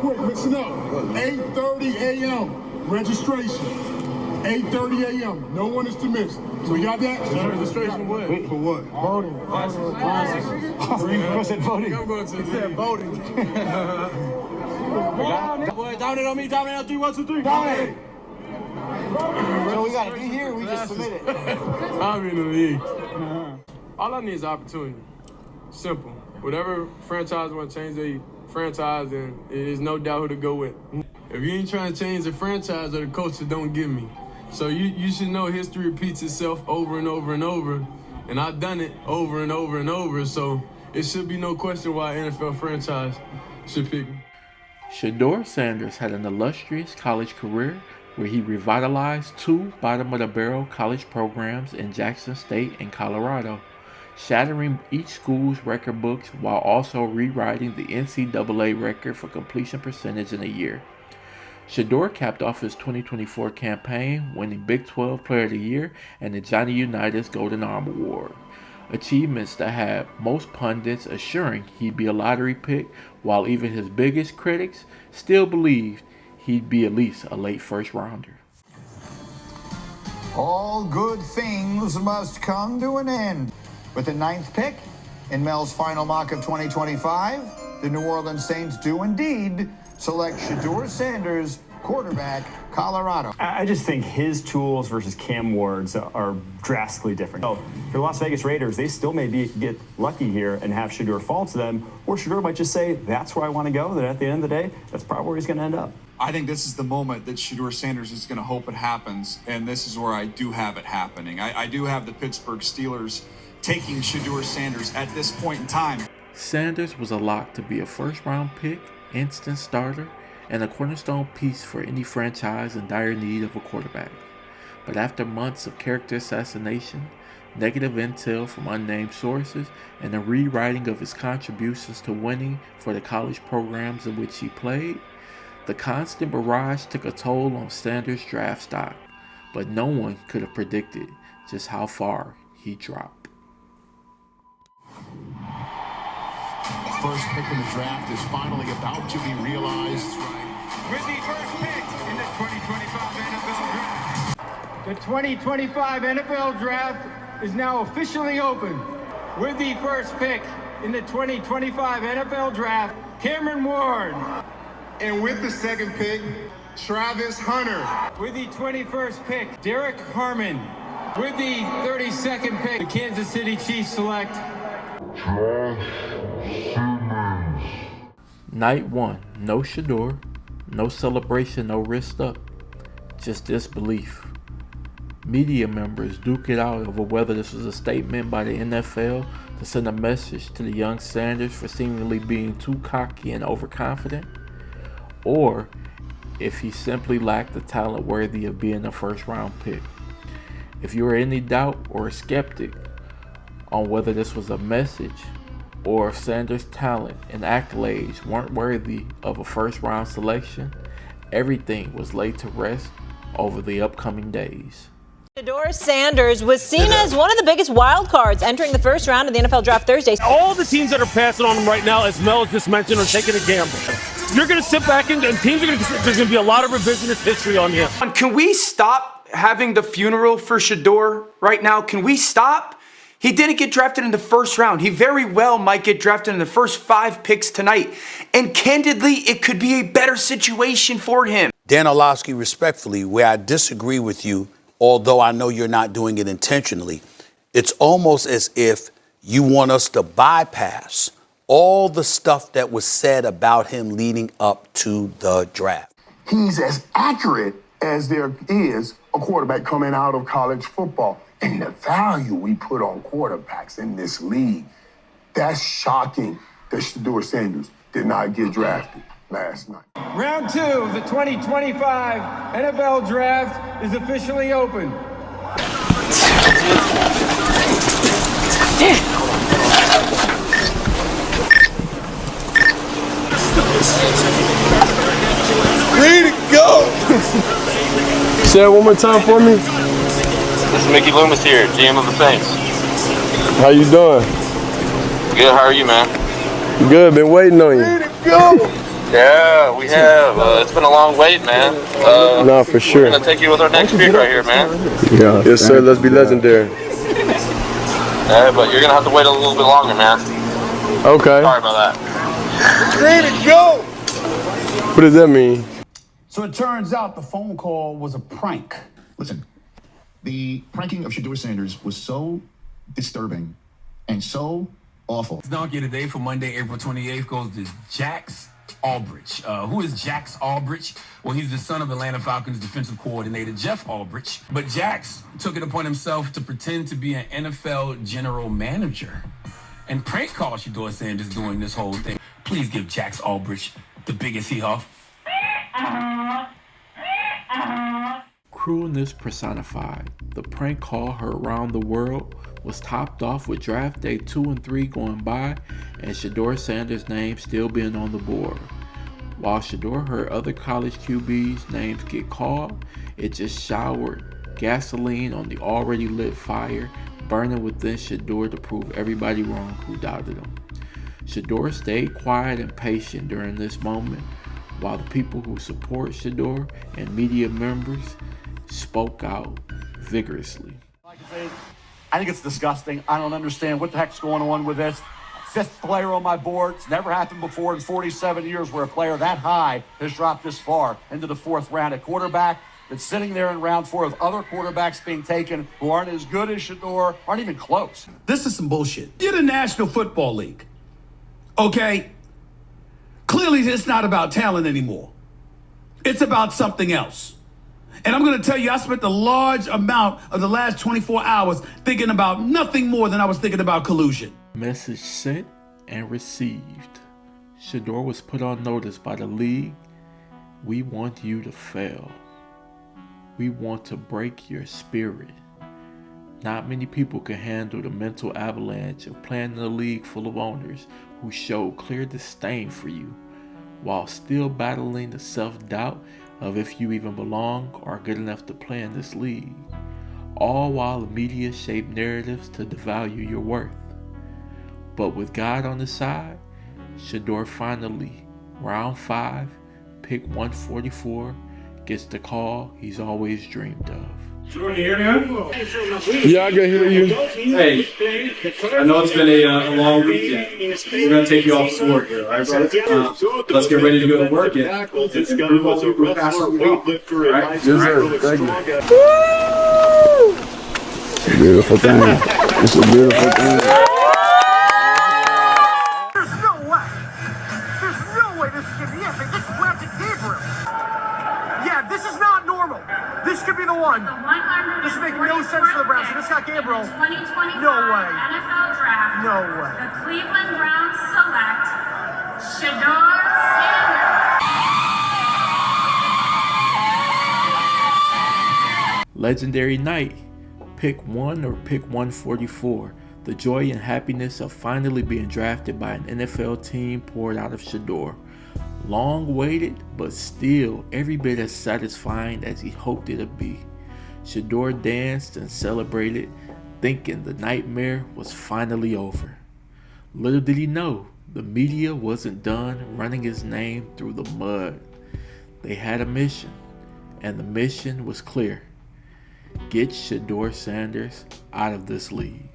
quick, listen up. 8:30 a.m. registration. 8:30 a.m. No one is to miss. So we got that? Registration what? For what? Voting. I said voting. I'm going to he said voting. Boy, dominate on me, dominate on 3, 1, 2, 3. Dominate. So we got to be here, we just submit it. I'm in the league. All I need is opportunity. Simple. Whatever franchise want to change their franchise, then there's no doubt who to go with. If you ain't trying to change the franchise or the coach, don't give me. So you should know history repeats itself over and over and over, and I've done it over and over and over, so it should be no question why an NFL franchise should pick me. Shedeur Sanders had an illustrious college career where he revitalized 2 bottom-of-the-barrel college programs in Jackson State and Colorado, shattering each school's record books while also rewriting the NCAA record for completion percentage in a year. Shedeur capped off his 2024 campaign, winning Big 12 Player of the Year and the Johnny Unitas Golden Arm Award, achievements that had most pundits assuring he'd be a lottery pick, while even his biggest critics still believed he'd be at least a late first rounder. All good things must come to an end. With the 9th pick in Mel's final mock of 2025, the New Orleans Saints do indeed select Shedeur Sanders, quarterback, Colorado. I just think his tools versus Cam Ward's are drastically different. So for the Las Vegas Raiders, they still may get lucky here and have Shedeur fall to them, or Shedeur might just say, that's where I want to go, that at the end of the day, that's probably where he's going to end up. I think this is the moment that Shedeur Sanders is going to hope it happens, and this is where I do have it happening. I do have the Pittsburgh Steelers taking Shedeur Sanders at this point in time. Sanders was a lock to be a first-round pick, instant starter, and a cornerstone piece for any franchise in dire need of a quarterback. But after months of character assassination, negative intel from unnamed sources, and a rewriting of his contributions to winning for the college programs in which he played, the constant barrage took a toll on Sanders' draft stock, but no one could have predicted just how far he dropped. First pick in the draft is finally about to be realized. With the first pick in the 2025 NFL Draft. The 2025 NFL Draft is now officially open. With the first pick in the 2025 NFL Draft, Cameron Ward. And with the 2nd pick, Travis Hunter. With the 21st pick, Derek Harmon. With the 32nd pick, the Kansas City Chiefs select Night 1, no Shedeur, no celebration, no wrist up, just disbelief. Media members duke it out over whether this was a statement by the NFL to send a message to the young Sanders for seemingly being too cocky and overconfident, or if he simply lacked the talent worthy of being a first-round pick. If you are any doubt or a skeptic on whether this was a message, or if Sanders' talent and accolades weren't worthy of a first-round selection, everything was laid to rest over the upcoming days. Shedeur Sanders was seen as one of the biggest wild cards entering the first round of the NFL Draft Thursday. All the teams that are passing on him right now, as Mel just mentioned, are taking a gamble. You're going to sit back and teams are going to, there's going to be a lot of revisionist history on him. Can we stop having the funeral for Shedeur right now? Can we stop? He didn't get drafted in the first round. He very well might get drafted in the first 5 picks tonight. And candidly, it could be a better situation for him. Dan Orlovsky, respectfully, where I disagree with you, although I know you're not doing it intentionally, it's almost as if you want us to bypass all the stuff that was said about him leading up to the draft. He's as accurate as there is a quarterback coming out of college football. And the value we put on quarterbacks in this league, that's shocking that Shedeur Sanders did not get drafted last night. Round 2 of the 2025 NFL Draft is officially open. Way to go! Say it one more time for me. This is Mickey Loomis here, GM of the Saints. How you doing? Good, how are you, man? Good, been waiting on you. Way to go! Yeah, we have. It's been a long wait, man. No, for sure. We're gonna take you with our next pick right here, man. Yeah. Yes, sir. Let's be legendary. Yeah, but you're gonna have to wait a little bit longer, man. Okay. Sorry about that. Ready to go! What does that mean? So it turns out the phone call was a prank. Listen, the pranking of Shedeur Sanders was so disturbing and so awful. Donkey of the day for Monday, April 28th goes to Jax Albridge. Who is Jax Albridge? Well, he's the son of Atlanta Falcons defensive coordinator Jeff Albridge. But Jax took it upon himself to pretend to be an NFL general manager and prank call Shedeur Sanders during this whole thing. Please give Jax Albridge the biggest hee-haw. Cruelness personified. The prank call heard around the world was topped off with draft day 2 and 3 going by and Shedeur Sanders' name still being on the board. While Shedeur heard other college QBs' names get called, it just showered gasoline on the already lit fire burning within Shedeur to prove everybody wrong who doubted him. Shedeur stayed quiet and patient during this moment, while the people who support Shedeur and media members spoke out vigorously. I think it's disgusting. I don't understand what the heck's going on with this. Fifth player on my board. It's never happened before in 47 years where a player that high has dropped this far into the 4th round. A quarterback that's sitting there in round 4 with other quarterbacks being taken who aren't as good as Shedeur, aren't even close. This is some bullshit. You're the National Football League. Okay? Clearly, it's not about talent anymore. It's about something else. And I'm going to tell you, I spent a large amount of the last 24 hours thinking about nothing more than I was thinking about collusion. Message sent and received. Shedeur was put on notice by the league. We want you to fail. We want to break your spirit. Not many people can handle the mental avalanche of playing in a league full of owners who show clear disdain for you, while still battling the self-doubt of if you even belong or are good enough to play in this league, all while the media shape narratives to devalue your worth. But with God on the side, Shedeur finally, round 5, pick 144, gets the call he's always dreamed of. Shedeur, can you hear me? Yeah, I can hear you. Hey, I know it's been a long weekend. We're going to take you off to work here, all right, brother? Let's get ready to go to work and improve on the past week. All right? Yes, sir. Thank you. It's a beautiful thing. It's a beautiful thing. There's no way. There's no way this is going to be it. They just drafted Gabriel. Yeah, this is not normal. This could be the one. This makes no sense to the Browns. They just got Gabriel. 2025 No way. NFL Draft. No way. The Cleveland Browns select Shedeur Sanders. Legendary night. Pick 1 or pick 144. The joy and happiness of finally being drafted by an NFL team poured out of Shedeur. Long waited, but still every bit as satisfying as he hoped it'd be. Shedeur danced and celebrated, thinking the nightmare was finally over. Little did he know, the media wasn't done running his name through the mud. They had a mission, and the mission was clear. Get Shedeur Sanders out of this league.